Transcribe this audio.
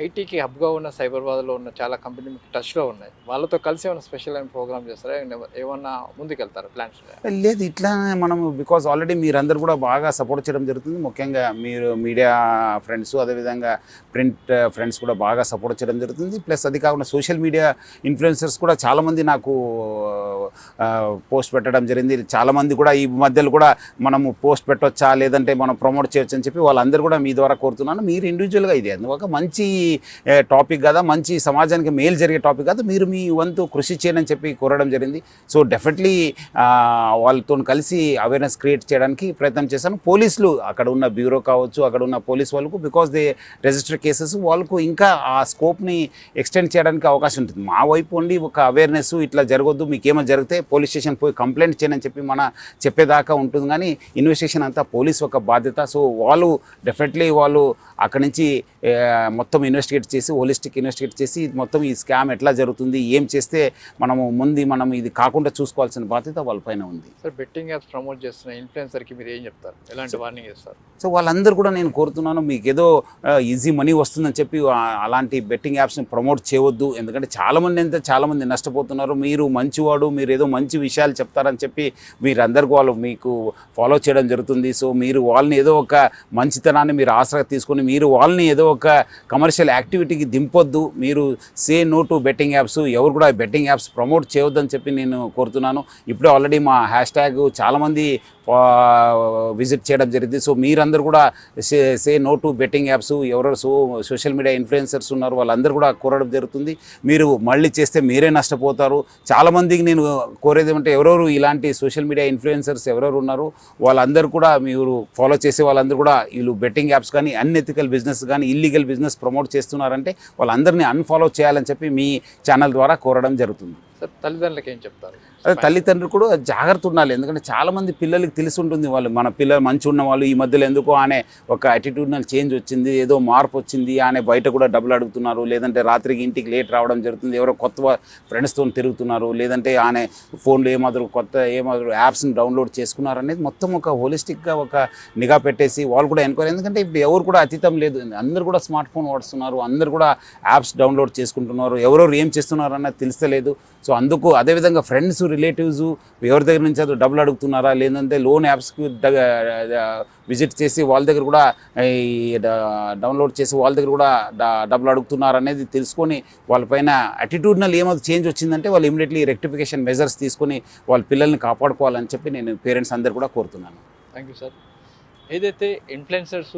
ఐటీకి హబ్గా ఉన్న సైబరాబాద్లో ఉన్న చాలా కంపెనీ మీకు టచ్లో ఉన్నాయి. వాళ్ళతో కలిసి ఏమైనా స్పెషల్ అయిన ప్రోగ్రామ్ చేస్తారా? ఏమన్నా ముందుకెళ్తారా ప్లాన్స్? లేదు, ఇట్లా మనము బికాజ్ ఆల్రెడీ మీరందరూ కూడా బాగా సపోర్ట్ చేయడం జరుగుతుంది. ముఖ్యంగా మీరు మీడియా ఫ్రెండ్స్, అదేవిధంగా ప్రింట్ ఫ్రెండ్స్ కూడా బాగా సపోర్ట్ చేయడం జరుగుతుంది. ప్లస్ అది కాకుండా సోషల్ మీడియా ఇన్ఫ్లుయెన్సర్స్ కూడా చాలామంది నాకు పోస్ట్ పెట్టడం జరిగింది. చాలామంది కూడా ఈ మధ్యలో కూడా మనము పోస్ట్ పెట్టవచ్చా లేదంటే మనం ప్రమోట్ చేయొచ్చు అని చెప్పి వాళ్ళందరూ కూడా మీ ద్వారా కోరుతున్నాను. మీరు ఇండివిజువల్గా ఇది ఒక మంచి టాపిక్ కదా, మంచి సమాజానికి మేలు జరిగే టాపిక్ కదా, మీరు మీ వంతు కృషి చేయని చెప్పి కోరడం జరిగింది. సో డెఫినెట్లీ వాళ్ళతో కలిసి అవేర్నెస్ క్రియేట్ చేయడానికి ప్రయత్నం చేశాను. పోలీసులు అక్కడ ఉన్న బ్యూరో కావచ్చు, అక్కడ ఉన్న పోలీస్ వాళ్ళకు బికాజ్ దే రిజిస్టర్ కేసెస్ వాళ్ళకు ఇంకా ఆ స్కోప్ని ఎక్స్టెండ్ చేయడానికి అవకాశం ఉంటుంది. మా వైపు ఉండి ఒక అవేర్నెస్ ఇట్లా జరగొద్దు, మీకేమో జరిగితే పోలీస్ స్టేషన్ పోయి కంప్లైంట్ చేయని చెప్పి చెప్పేదాకా ఉంటుంది. కానీ ఇన్వెస్టిగేషన్ అంతా పోలీస్ ఒక బాధ్యత. సో వాళ్ళు డెఫినెట్లీ వాళ్ళు అక్కడి నుంచి మొత్తం ఇన్వెస్టిగేట్ చేసి, హోలిస్టిక్ ఇన్వెస్టిగేట్ చేసి మొత్తం ఈ స్కామ్ ఎట్లా జరుగుతుంది, ఏం చేస్తే మనం ఇది కాకుండా చూసుకోవాల్సిన బాధ్యత వాళ్ళపైన ఉంది. సార్, బెట్టింగ్ యాప్స్ ప్రమోట్ చేస్తున్న ఇన్ఫ్లుయెన్సర్కి మీరు ఏం చెప్తారు? ఎలాంటి వార్నింగ్ ఇస్తారు? సో వాళ్ళందరూ కూడా నేను కోరుతున్నాను, మీకు ఏదో ఈజీ మనీ వస్తుందని చెప్పి అలాంటి బెట్టింగ్ యాప్స్ని ప్రమోట్ చేయవద్దు. ఎందుకంటే చాలామంది నష్టపోతున్నారు. మీరు మంచివాడు, మీరు ఏదో మంచి విషయాలు చెప్తారని చెప్పి మీరందరికీ వాళ్ళు మీకు ఫాలో చేయడం జరుగుతుంది. సో మీరు వాళ్ళని ఏదో ఒక మంచితనాన్ని మీరు ఆసరా తీసుకొని మీరు వాళ్ళని ఏదో ఒక కమర్షియల్ యాక్టివిటీకి దింపొద్దు. మీరు say no to betting apps, ఎవరు కూడా బెట్టింగ్ యాప్స్ ప్రమోట్ చేయవద్దని చెప్పి నేను కోరుతున్నాను. ఇప్పుడే ఆల్రెడీ మా హ్యాష్ట్యాగ్ చాలామంది విజిట్ చేయడం జరిగింది. సో మీరందరూ కూడా say no to betting apps, ఎవరెవరు సోషల్ మీడియా ఇన్ఫ్లుయెన్సర్స్ ఉన్నారు వాళ్ళందరూ కూడా కోరడం జరుగుతుంది. మీరు మళ్ళీ చేస్తే మీరే నష్టపోతారు. చాలామందికి నేను కోరేది ఏమంటే, ఎవరెవరు ఇలాంటి సోషల్ మీడియా ఇన్ఫ్లుయెన్సర్స్ ఎవరెవరు ఉన్నారు వాళ్ళందరూ కూడా మీరు ఫాలో చేసే వాళ్ళందరూ కూడా వీళ్ళు బెట్టింగ్ యాప్స్ కానీ అన్ఎథికల్ బిజినెస్ కానీ ఇల్లీగల్ బిజినెస్ ప్రమోట్ చేస్తున్నారంటే వాళ్ళందరినీ అన్ఫాలో చేయాలని చెప్పి మీ ఛానల్ ద్వారా కోరడం జరుగుతుంది. సార్, తల్లిదండ్రులకు ఏం చెప్తారు? అదే తల్లిదండ్రులు కూడా జాగ్రత్త ఉండాలి. ఎందుకంటే చాలామంది పిల్లలకి తెలిసి ఉంటుంది, వాళ్ళు మన పిల్లలు మంచి ఉన్న వాళ్ళు ఈ మధ్యలో ఎందుకో అనే ఒక యాటిట్యూడ్నల్ చేంజ్ వచ్చింది, ఏదో మార్పు వచ్చింది అనే బయట కూడా డబ్బులు అడుగుతున్నారు, లేదంటే రాత్రికి ఇంటికి లేట్ రావడం జరుగుతుంది, ఎవరో కొత్త ఫ్రెండ్స్తో తిరుగుతున్నారు, లేదంటే ఆనే ఫోన్లో ఏమాదిరి యాప్స్ని డౌన్లోడ్ చేసుకున్నారు అనేది మొత్తం ఒక హోలిస్టిక్గా ఒక నిఘా పెట్టేసి వాళ్ళు కూడా ఎన్క్వైరీ. ఎందుకంటే ఇప్పుడు ఎవరు కూడా అతీతం లేదు, అందరూ కూడా స్మార్ట్ ఫోన్ వాడుతున్నారు, అందరూ కూడా యాప్స్ డౌన్లోడ్ చేసుకుంటున్నారు, ఎవరెవరు ఏం చేస్తున్నారు అన్నది తెలుస్తలేదు. సో అందుకు అదేవిధంగా ఫ్రెండ్స్, రిలేటివ్స్ ఎవరి దగ్గర నుంచి అది డబ్బులు అడుగుతున్నారా, లేదంటే లోన్ యాప్స్కి విజిట్ చేసి వాళ్ళ దగ్గర కూడా డౌన్లోడ్ చేసి వాళ్ళ దగ్గర కూడా డబ్బులు అడుగుతున్నారు అనేది తెలుసుకొని వాళ్ళపైన యాటిట్యూడ్నల్ ఏమైనా చేంజ్ వచ్చిందంటే వాళ్ళు ఇమీడియట్లీ రెక్టిఫికేషన్ మెజర్స్ తీసుకొని వాళ్ళ పిల్లల్ని కాపాడుకోవాలని చెప్పి నేను పేరెంట్స్ అందరు కూడా కోరుతున్నాను. Thank you sir. ఏదైతే ఇన్ఫ్లుయెన్సర్స్